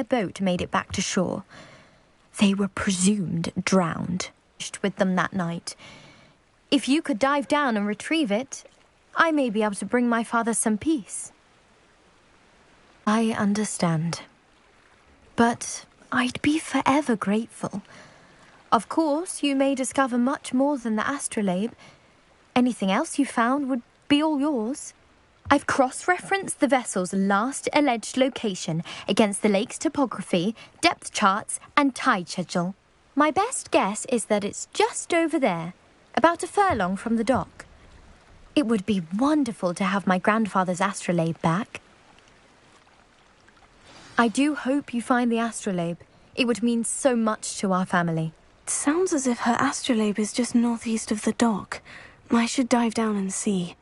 their boat made it back to shore. They were presumed drowned. With them that night. If you could dive down and retrieve it, I may be able to bring my father some peace. I understand. But I'd be forever grateful. Of course, you may discover much more than the astrolabe. Anything else you found would be all yours. I've cross-referenced the vessel's last alleged location against the lake's topography, depth charts, and tide schedule. My best guess is that it's just over there, about a furlong from the dock. It would be wonderful to have my grandfather's astrolabe back. I do hope you find the astrolabe. It would mean so much to our family. It sounds as if her astrolabe is just northeast of the dock. I should dive down and see.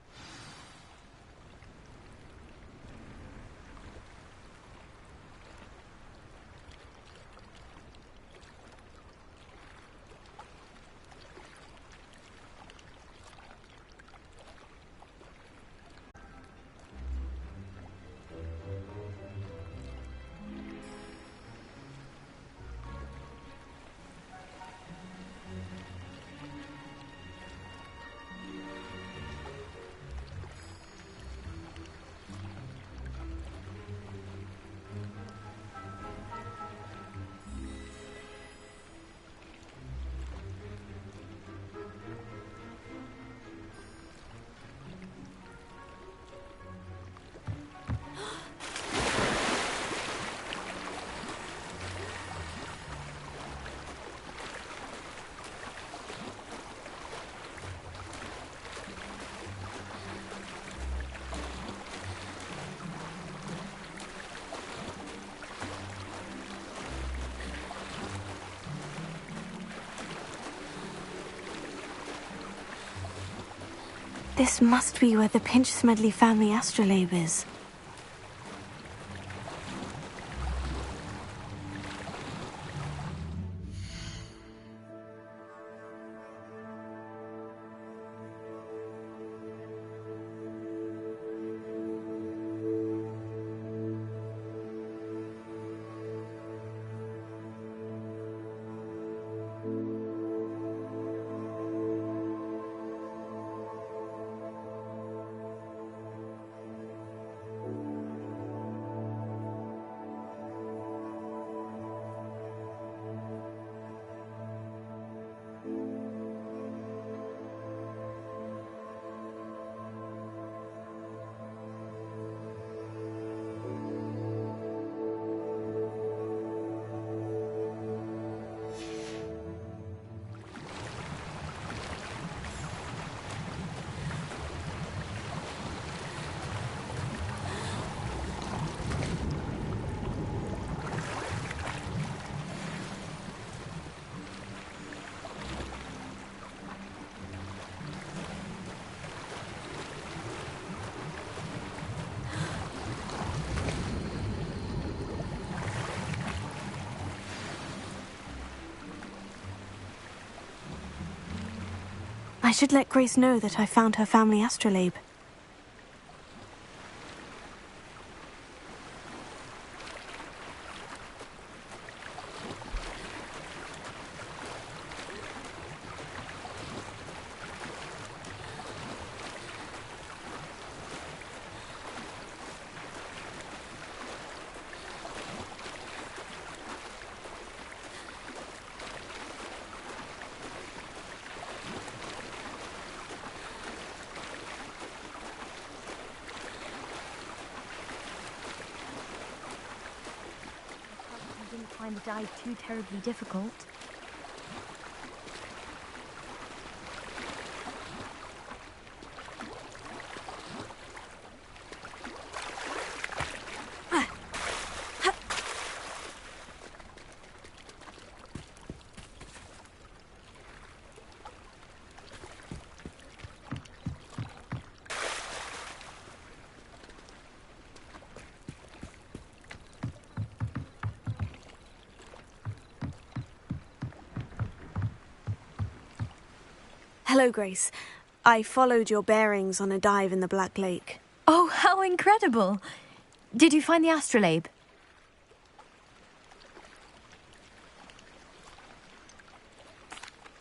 This must be where the Pinch-Smedley family astrolabe is. I should let Grace know that I found her family astrolabe. Find the dive too terribly difficult. Hello, Grace. I followed your bearings on a dive in the Black Lake. Oh, how incredible! Did you find the astrolabe?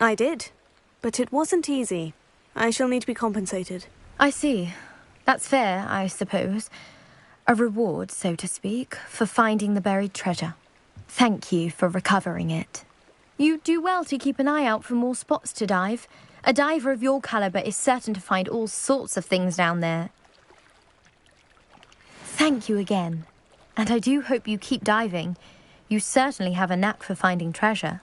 I did, but it wasn't easy. I shall need to be compensated. I see. That's fair, I suppose. A reward, so to speak, for finding the buried treasure. Thank you for recovering it. You do well to keep an eye out for more spots to dive. A diver of your caliber is certain to find all sorts of things down there. Thank you again. And I do hope you keep diving. You certainly have a knack for finding treasure.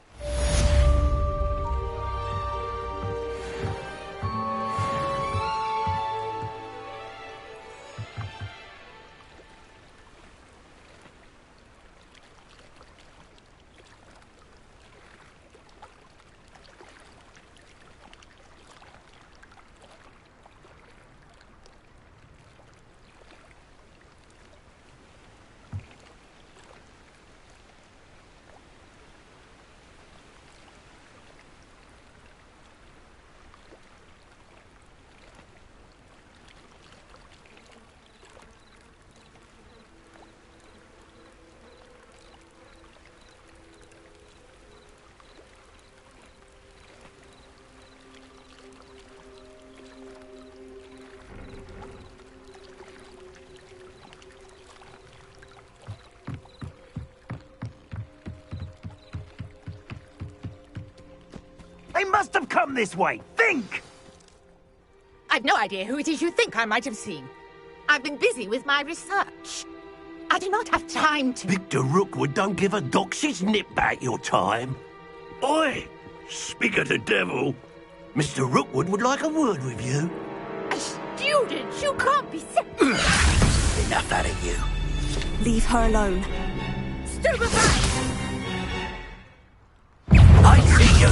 They must have come this way. Think! I've no idea who it is you think I might have seen. I've been busy with my research. I do not have time to... Victor Rookwood don't give a doxy's nip back your time. Oi! Speak of the devil. Mr. Rookwood would like a word with you. A student? You can't be so... Enough out of you. Leave her alone. Stupefy! I see you.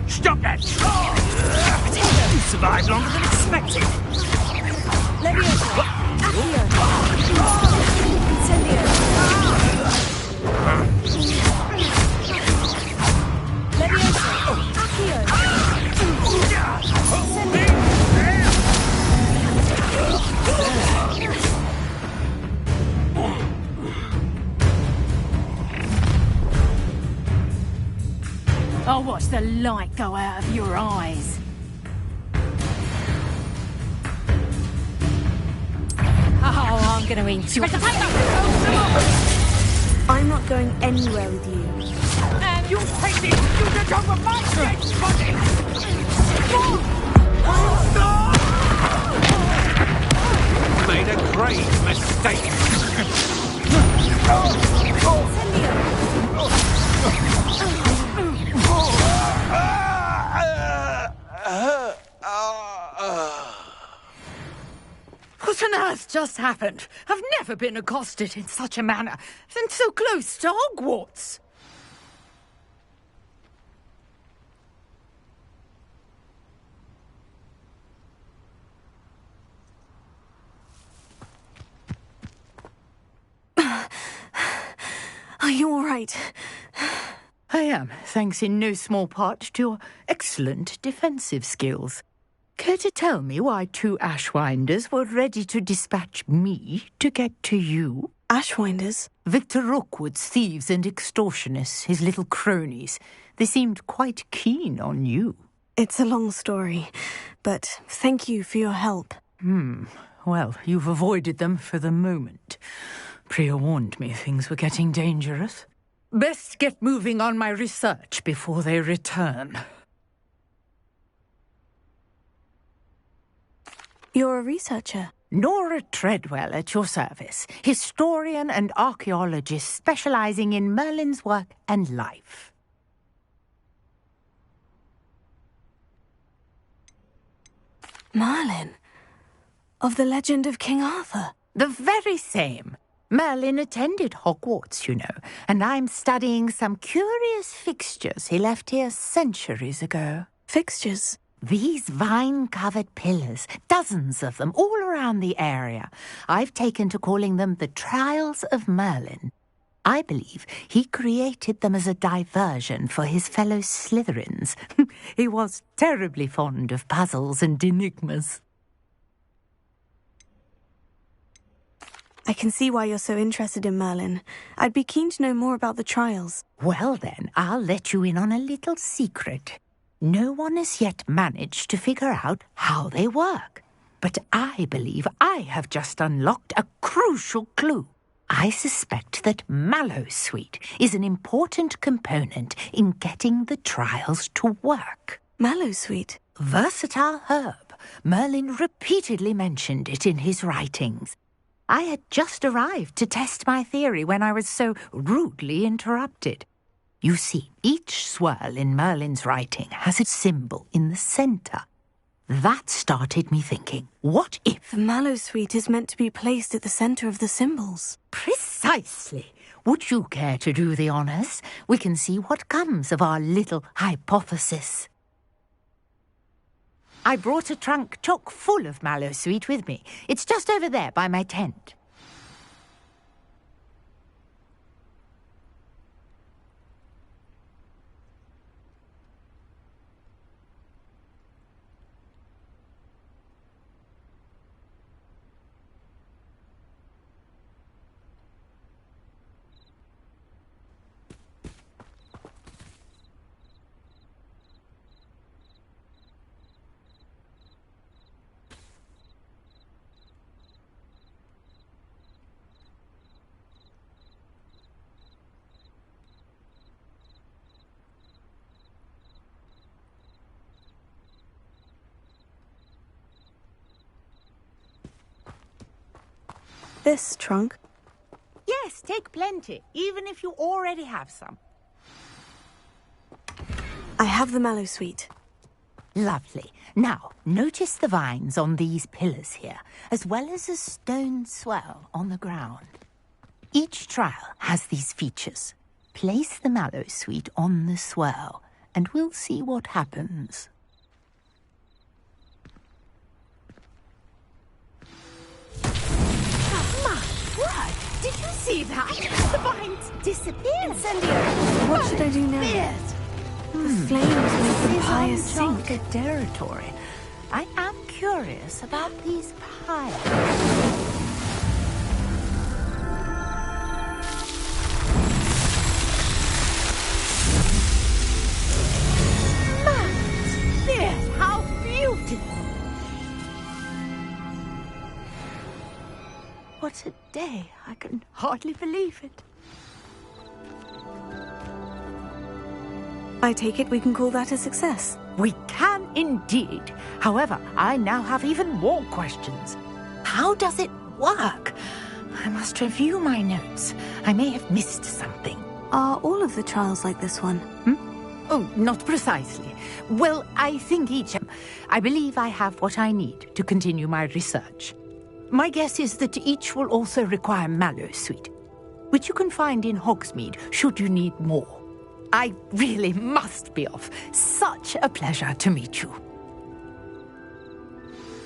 Stop that! You survived longer than expected. Leviosa! Accio! Incendio! Leviosa! Accio! I'll watch the light go out of your eyes. Oh, I'm going to eat you. I'm not going anywhere with you. And you'll take this student over my dead body! Made a grave mistake. What on earth just happened? I've never been accosted in such a manner, and so close to Hogwarts. Are you all right? I am, thanks in no small part to your excellent defensive skills. Care to tell me why two Ashwinders were ready to dispatch me to get to you? Ashwinders? Victor Rookwood's thieves and extortionists, his little cronies. They seemed quite keen on you. It's a long story, but thank you for your help. Well, you've avoided them for the moment. Priya warned me things were getting dangerous. Best get moving on my research before they return. You're a researcher? Nora Treadwell at your service, historian and archaeologist specializing in Merlin's work and life. Merlin? Of the legend of King Arthur? The very same. Merlin attended Hogwarts, you know, and I'm studying some curious fixtures he left here centuries ago. Fixtures? These vine-covered pillars, dozens of them, all around the area. I've taken to calling them the Trials of Merlin. I believe he created them as a diversion for his fellow Slytherins. He was terribly fond of puzzles and enigmas. I can see why you're so interested in Merlin. I'd be keen to know more about the trials. Well then, I'll let you in on a little secret. No one has yet managed to figure out how they work. But I believe I have just unlocked a crucial clue. I suspect that mallowsweet is an important component in getting the trials to work. Mallowsweet? Versatile herb. Merlin repeatedly mentioned it in his writings. I had just arrived to test my theory when I was so rudely interrupted. You see, each swirl in Merlin's writing has a symbol in the centre. That started me thinking, what if... The mallowsweet is meant to be placed at the centre of the symbols. Precisely. Would you care to do the honours? We can see what comes of our little hypothesis. I brought a trunk chock full of mallowsweet with me. It's just over there by my tent. This trunk? Yes, take plenty, even if you already have some. I have the mallowsweet. Lovely. Now, notice the vines on these pillars here, as well as a stone swell on the ground. Each trial has these features. Place the mallowsweet on the swell, and we'll see what happens. Did you see that? The vines disappeared. Incendio! What should I do now? The flames make the pyre sink. Uncharted territory. I am curious about these pyres. Yes, how beautiful. What a day. I can hardly believe it. I take it we can call that a success. We can indeed. However, I now have even more questions. How does it work? I must review my notes. I may have missed something. Are all of the trials like this one? Oh, not precisely. Well, I think each... I believe I have what I need to continue my research. My guess is that each will also require mallowsweet, which you can find in Hogsmeade should you need more. I really must be off. Such a pleasure to meet you.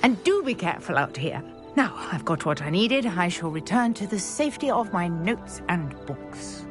And do be careful out here. Now, I've got what I needed. I shall return to the safety of my notes and books.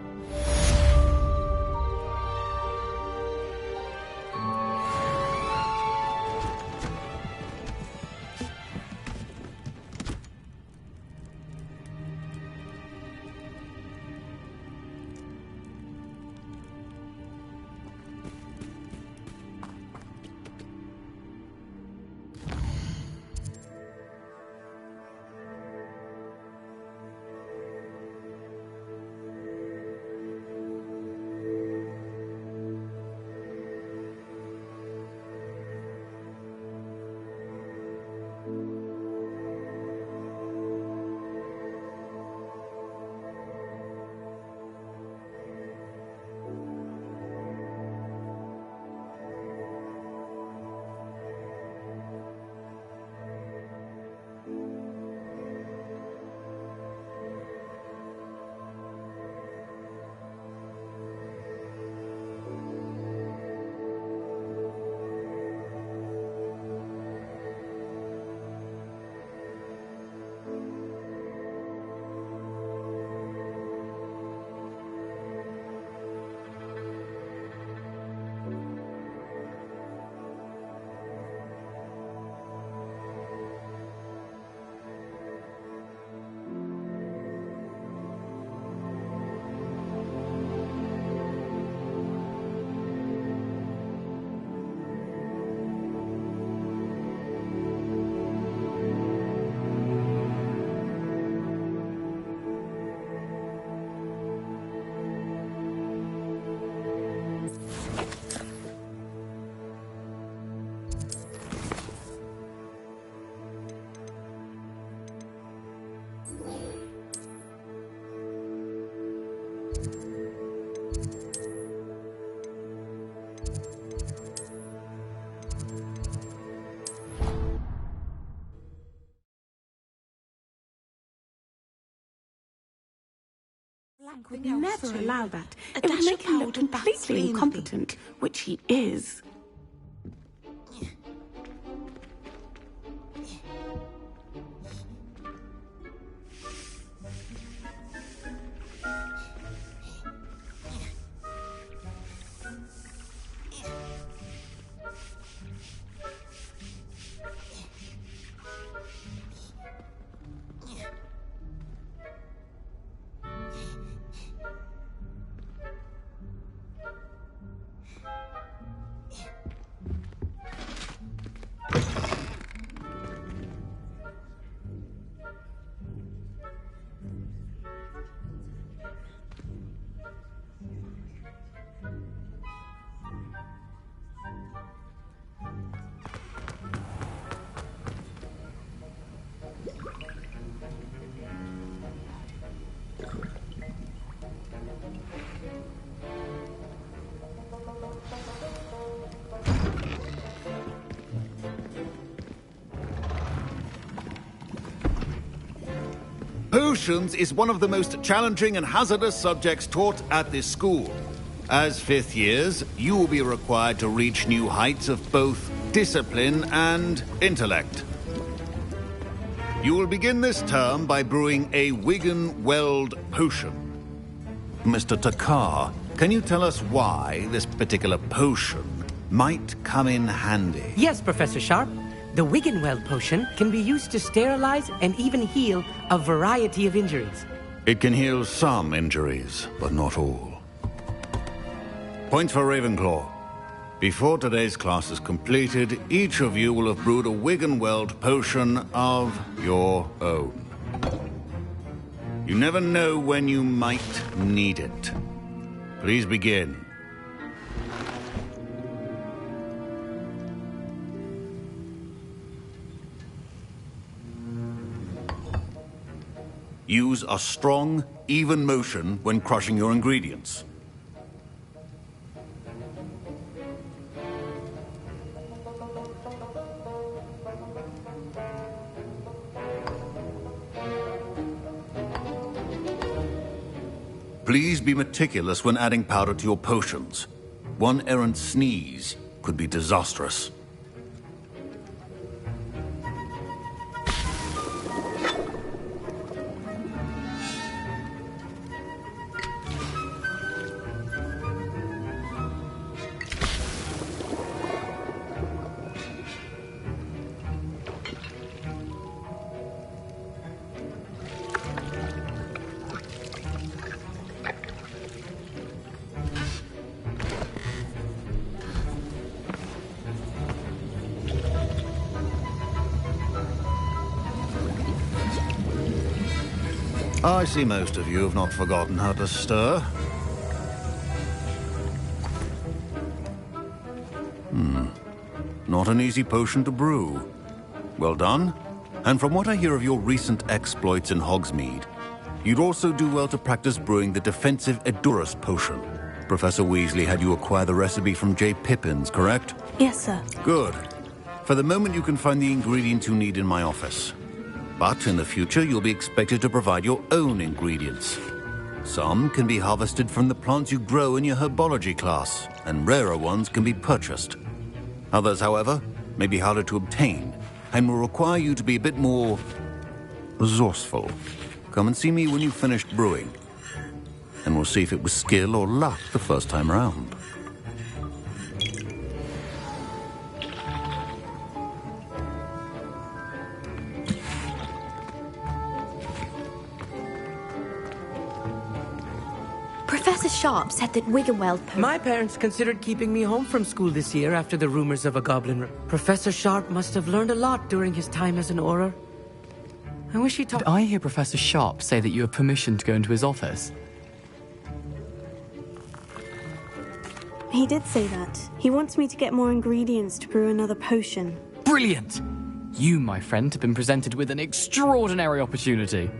something would else never too. allow that. A It would dash make of him look powder and completely baths incompetent, which he is. Potions is one of the most challenging and hazardous subjects taught at this school. As fifth years, you will be required to reach new heights of both discipline and intellect. You will begin this term by brewing a Wigan-Weld potion. Mr. Takar, can you tell us why this particular potion might come in handy? Yes, Professor Sharp. The Wigan-Weld potion can be used to sterilize and even heal a variety of injuries. It can heal some injuries, but not all. Point for Ravenclaw. Before today's class is completed, each of you will have brewed a Wigan-Weld potion of your own. You never know when you might need it. Please begin. Use a strong, even motion when crushing your ingredients. Please be meticulous when adding powder to your potions. One errant sneeze could be disastrous. I see most of you have not forgotten how to stir. Not an easy potion to brew. Well done. And from what I hear of your recent exploits in Hogsmeade, you'd also do well to practice brewing the defensive Edurus potion. Professor Weasley had you acquire the recipe from J. Pippins, correct? Yes, sir. Good. For the moment, you can find the ingredients you need in my office. But in the future, you'll be expected to provide your own ingredients. Some can be harvested from the plants you grow in your herbology class, and rarer ones can be purchased. Others, however, may be harder to obtain, and will require you to be a bit more resourceful. Come and see me when you've finished brewing, and we'll see if it was skill or luck the first time around. Professor Sharp said that Wigan-Weld potion... My parents considered keeping me home from school this year after the rumors of a goblin. Professor Sharp must have learned a lot during his time as an Auror. I wish he taught... Did I hear Professor Sharp say that you have permission to go into his office? He did say that. He wants me to get more ingredients to brew another potion. Brilliant! You, my friend, have been presented with an extraordinary opportunity.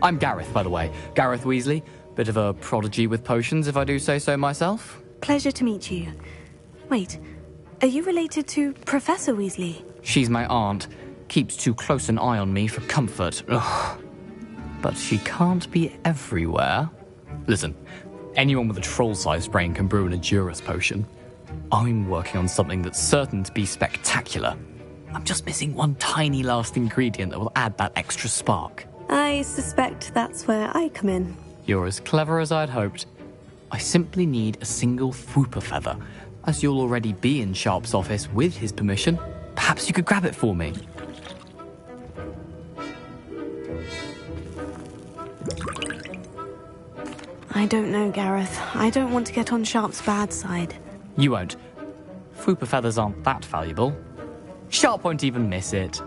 I'm Gareth, by the way. Gareth Weasley. Bit of a prodigy with potions, if I do say so myself. Pleasure to meet you. Wait, are you related to Professor Weasley? She's my aunt. Keeps too close an eye on me for comfort. Ugh. But she can't be everywhere. Listen, anyone with a troll-sized brain can brew an Endurus potion. I'm working on something that's certain to be spectacular. I'm just missing one tiny last ingredient that will add that extra spark. I suspect that's where I come in. You're as clever as I'd hoped. I simply need a single Fwooper feather. As you'll already be in Sharp's office with his permission, perhaps you could grab it for me. I don't know, Gareth. I don't want to get on Sharp's bad side. You won't. Fwooper feathers aren't that valuable. Sharp won't even miss it.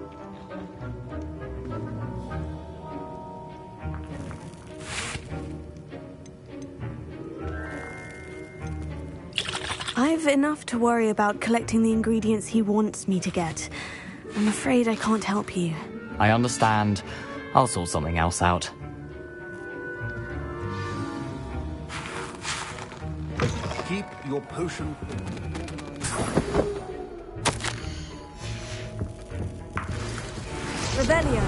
I've enough to worry about collecting the ingredients he wants me to get. I'm afraid I can't help you. I understand. I'll sort something else out. Keep your potion. Revelio.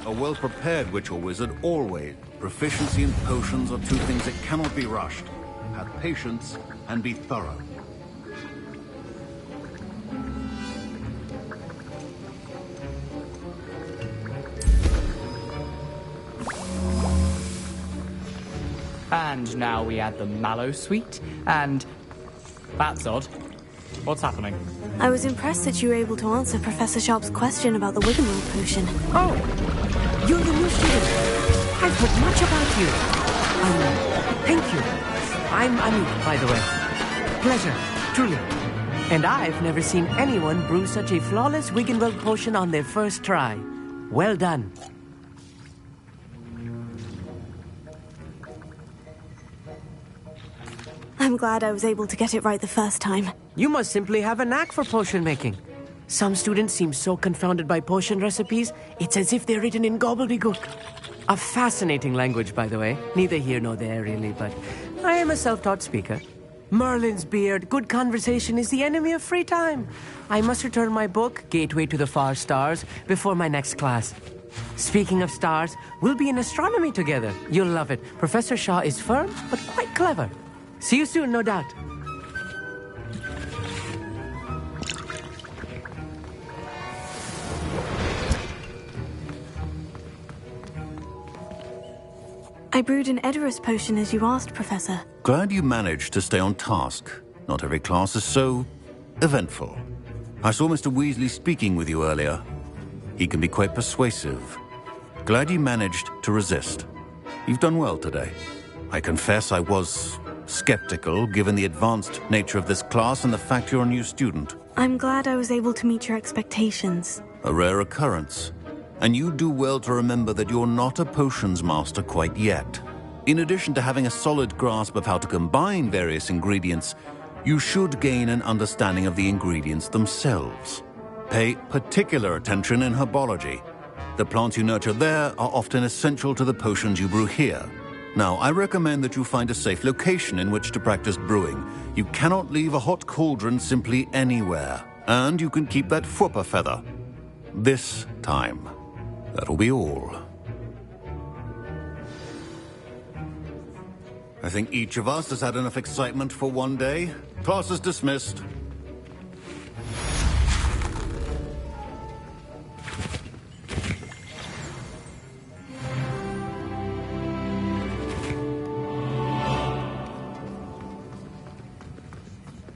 A well-prepared witch or wizard always. Proficiency in potions are two things that cannot be rushed. Have patience and be thorough. And now we add the mallow sweet, and... That's odd. What's happening? I was impressed that you were able to answer Professor Sharp's question about the Wiggenweld potion. Oh, you're the new student. I've heard much about you. Thank you. I'm Anu, by the way. Pleasure, truly. And I've never seen anyone brew such a flawless Wiggenweld potion on their first try. Well done. I'm glad I was able to get it right the first time. You must simply have a knack for potion making. Some students seem so confounded by potion recipes, it's as if they're written in gobbledygook. A fascinating language, by the way. Neither here nor there, really, but I am a self-taught speaker. Merlin's beard, good conversation is the enemy of free time. I must return my book, Gateway to the Far Stars, before my next class. Speaking of stars, we'll be in astronomy together. You'll love it. Professor Shaw is firm, but quite clever. See you soon, no doubt. I brewed an Edorus potion as you asked, Professor. Glad you managed to stay on task. Not every class is so eventful. I saw Mr. Weasley speaking with you earlier. He can be quite persuasive. Glad you managed to resist. You've done well today. I confess I was skeptical, given the advanced nature of this class and the fact you're a new student. I'm glad I was able to meet your expectations. A rare occurrence. And you do well to remember that you're not a potions master quite yet. In addition to having a solid grasp of how to combine various ingredients, you should gain an understanding of the ingredients themselves. Pay particular attention in herbology. The plants you nurture there are often essential to the potions you brew here. Now, I recommend that you find a safe location in which to practice brewing. You cannot leave a hot cauldron simply anywhere. And you can keep that Fwooper feather. This time. That'll be all. I think each of us has had enough excitement for one day. Class is dismissed.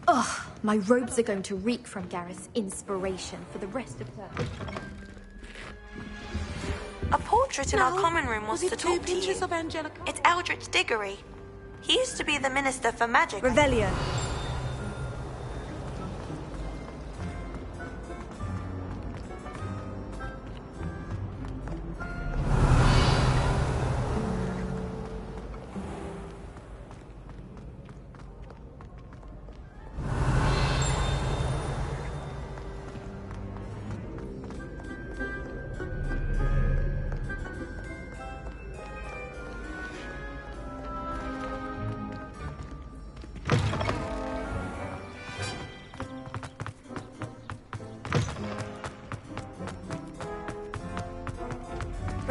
Ugh, my robes are going to reek from Gareth's inspiration for the rest of term. A portrait in our common room wants to talk to you. Of Angelica? It's Eldritch Diggory. He used to be the Minister for Magic. Revelio.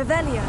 Revelio.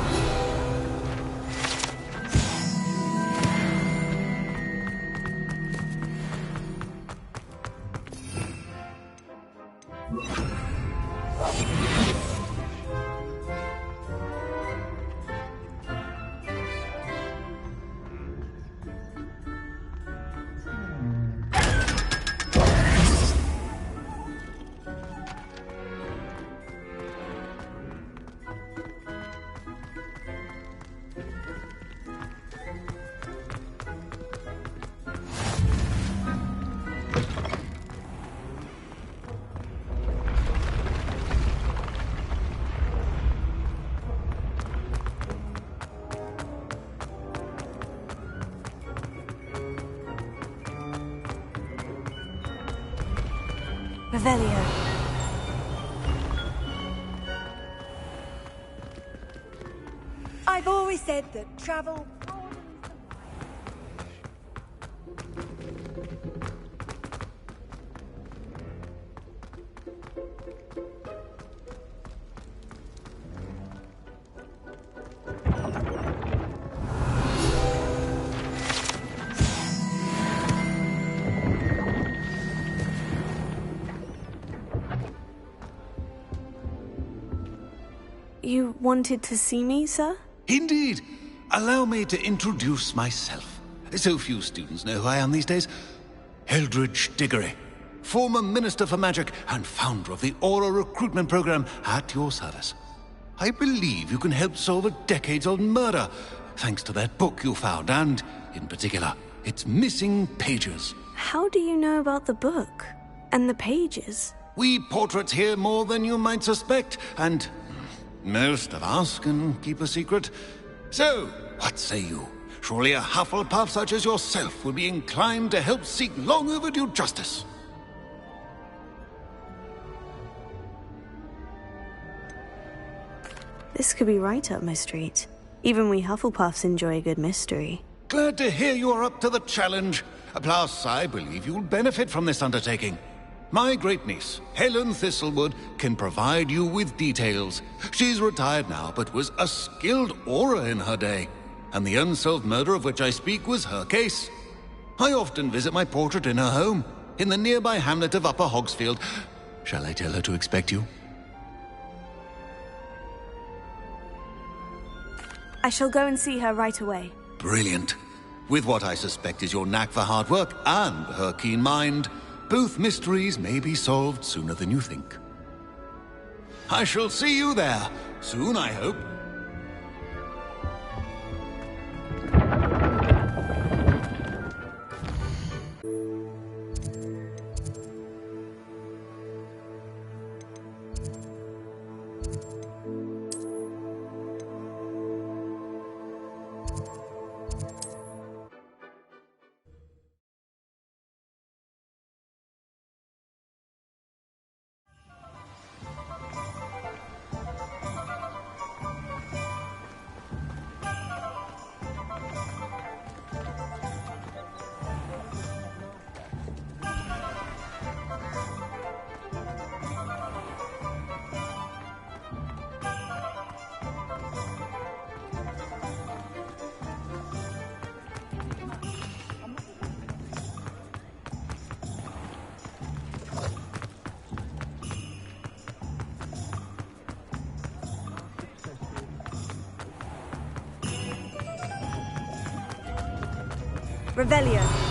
Revelio. I've always said that travel... You wanted to see me, sir? Indeed. Allow me to introduce myself. So few students know who I am these days. Eldridge Diggory, former Minister for Magic and founder of the Aura Recruitment Program, at your service. I believe you can help solve a decades-old murder, thanks to that book you found, and, in particular, its missing pages. How do you know about the book? And the pages? We portraits hear more than you might suspect, and most of us can keep a secret. So, what say you? Surely a Hufflepuff such as yourself would be inclined to help seek long overdue justice. This could be right up my street. Even we Hufflepuffs enjoy a good mystery. Glad to hear you are up to the challenge. Plus, I believe you'll benefit from this undertaking. My great-niece, Helen Thistlewood, can provide you with details. She's retired now, but was a skilled aura in her day. And the unsolved murder of which I speak was her case. I often visit my portrait in her home, in the nearby hamlet of Upper Hogsfield. Shall I tell her to expect you? I shall go and see her right away. Brilliant. With what I suspect is your knack for hard work and her keen mind, both mysteries may be solved sooner than you think. I shall see you there, soon I hope. Revelio.